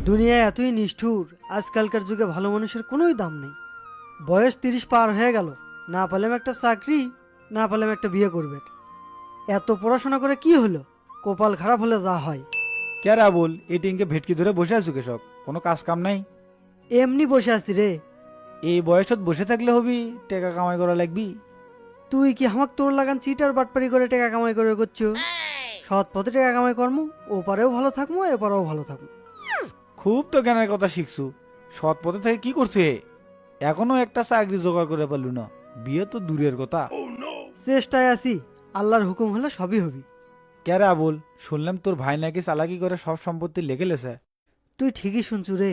দুনিয়ায় এতই নিষ্ঠুর, আজকালকার যুগে ভালো মানুষের কোনোই দাম নেই। বয়স 30 পার হয়ে গেল, না পেলাম একটা চাকরি, না পেলাম একটা বিয়ে করবে। এত পড়াশোনা করে কি হলো? কপাল খারাপ হলে যা হয়। কেরা বল এটিংকে ভেটকি ধরে বসে আছো কেসব, কোনো কাজ কাম নাই? এমনি বসে আছি রে। এই বয়সত বসে থাকলে হবি, টাকা কামাই করা লাগবি। তুই কি আমাক তোর লাগান চিটার বাটপারি করে টাকা কামাই করে করছো? সৎ পথে টাকা কামাই কর্ম, ওপারেও ভালো থাকবো এপারেও ভালো থাকবো। খুব তো জ্ঞানের কথা শিখছু। সৎ পথে থেকে কি করছে? এখনো একটা চাকরি জোগাড় করে পারলু না, বিয়ে তো দূরের কথা। চেষ্টায় আছি, আল্লাহর হুকুম হলে সবই হবি। কেরা বল, শুনলাম তোর ভাই নাকি চালাকি করে সব সম্পত্তি লেগে লেছে। তুই ঠিকই শুনছু রে।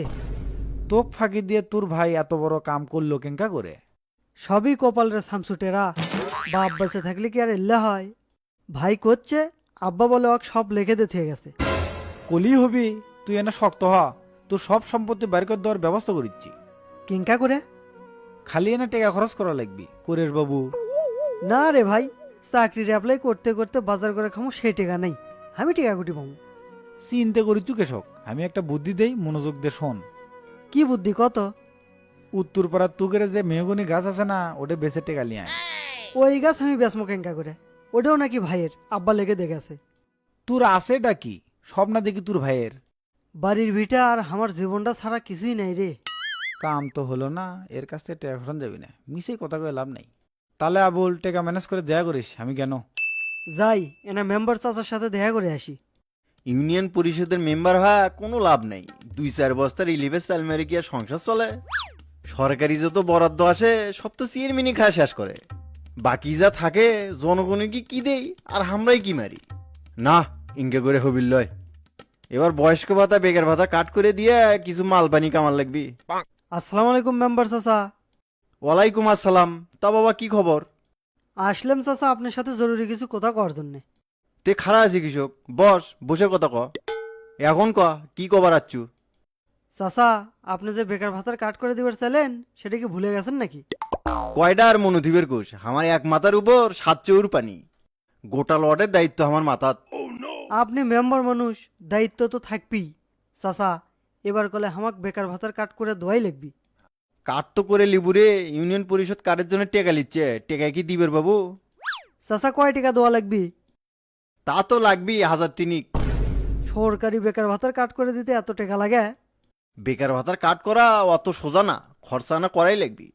তোক ফাঁকি দিয়ে তোর ভাই এত বড় কাম করলো কেঙ্কা করে? সবই কপাল রে শামসুটেরা। বাপ বেঁচে থাকলে কি আর এল্লা হয়? ভাই করছে, আব্বা বলে ওকে সব লেখে দিয়ে থেকে গেছে। কলি হবি, তুই এনে শক্ত হ। তোর সব সম্পত্তি বাইর করে দেওয়ার ব্যবস্থা করিচ্ছি। কিংকা করে? খালি এনে টাকা খরচ করা লাগবি কোরের বাবু। না রে ভাই, চাকরির অ্যাপ্লাই করতে করতে বাজার করে খামো সেই টেকা নেই, আমি টেকা কুটি পাবো। চিন্তা করিচ্ছু কেশক, আমি একটা বুদ্ধি দেই, মনোযোগ দে শোন। কি বুদ্ধি কত? উত্তর পাড়ার তুগের যে মেহগনি গাছ আছে না, ওটা বেঁচে টেকা লিয়ে আয়। ওই গাছ আমি বেসমো কেঙ্কা করে? ওটাও নাকি ভাইয়ের, আব্বা লেগে দেখেছে। তোর আছেটা কি? সব না দেখি তোর ভাইয়ের। বাড়ির ভিটা আর আমার জীবনটা ছাড়া কিছুই নাই রে। কাম তো হলো না, এর কাছ থেকে টেকা খরচ যাবি না, মিশে কথা কয়ে লাভ নাই। তাহলে আবুল টেকা ম্যানেজ করে দেয়া করিস, আমি কেন যাই এনা মেম্বার চাচার সাথে দেখা করে আসি। ইউনিয়ন পরিষদের মেম্বার হওয়া কোনো লাভ নেই। 2-4 বস্তার ইলিভেস চাল মেরে কি আর সংসার চলে? সরকারি যত বরাদ্দ আসে সব তো চেয়ারম্যানই খায় শেষ করে। বাকি যা থাকে জনগণে কি দেই আর আমরাই কি মারি। না, ইনকে করে হবিল লয়। এবার বয়স্ক ভাতা বেকার ভাতা কাট করে দিয়ে কিছু মালপানি কামার লাগবি। আসসালামু আলাইকুম মেম্বার চাচা। ওয়ালাইকুম আসসালাম। তা বাবা কি খবর? আসলাম চাচা আপনার সাথে জরুরি কিছু কথা কর জন্যে। তে খারা আছি কৃষক, বসে কথা ক। এখন ক কি কবার আচ্ছু? চাচা, আপনি যে বেকার ভাতার কাট করে দিবার চাইলেন, সেটা কি ভুলে গেছেন নাকি? কয়টা আর মনোধিবের কোষ, আমার এক মাথার উপর 7 চৌর পানি। গোটা লটের দায়িত্ব আমার মাথাত। আপনি মেম্বার মানুষ, দায়িত্ব তো থাকবেই। চাচা, এবার কলে হামাক বেকার ভাতার কাট করে দোয়াই লিখবি। কাট তো করে লিবুরে, ইউনিয়ন পরিষদ কারের জন্য টেকা লিচ্ছে, টেকা কি দিবের বাবু? চাচা, কয় টাকা দেওয়া লাগবি? তা তো লাগবি 1000 3। সরকারি বেকার ভাতার কাট করে দিতে এত টাকা লাগে? বেকার ভাতার কাট করা অত সোজা না, খরচা না করাই লাগবি।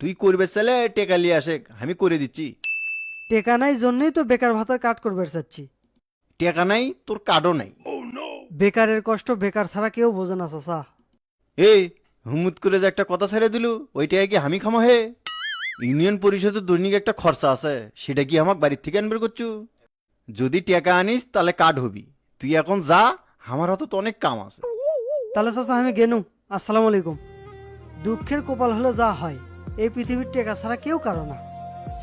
তুই করবে চাইলে টেকা লিয়ে আসে, আমি করে দিচ্ছি। টেকা নাই জন্যই তো বেকার ভাতার কাট করবে চাচ্ছি। টেকা নাই, তোর কার্ডও নাই। বেকারের কষ্ট বেকার ছাড়া কেউ বোঝে না চাচা। এই হুমুত করে যে একটা কথা ছেড়ে দিলু, ওইটাই কি আমি খামো হে? ইউনিয়ন পরিষদের দৈনিক একটা খরচা আছে, সেটা কি আমাকে বাড়ির থেকে আনবে করছু? যদি টাকা আনিস তাহলে কার্ড হবি। তুই এখন যা, আমার হাতে তো অনেক কাম আছে। তাহলে চাচা আমি গেনু। আসসালামু আলাইকুম। দুঃখের কপাল হলে যা হয়, এই পৃথিবীর টেকা ছাড়া কেউ কারো না।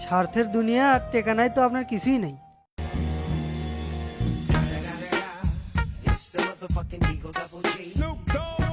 স্বার্থের দুনিয়া, আর টেকা নাই তো আপনার কিছুই নাই। It's the motherfucking Eagle Double G. Snoop Dogg.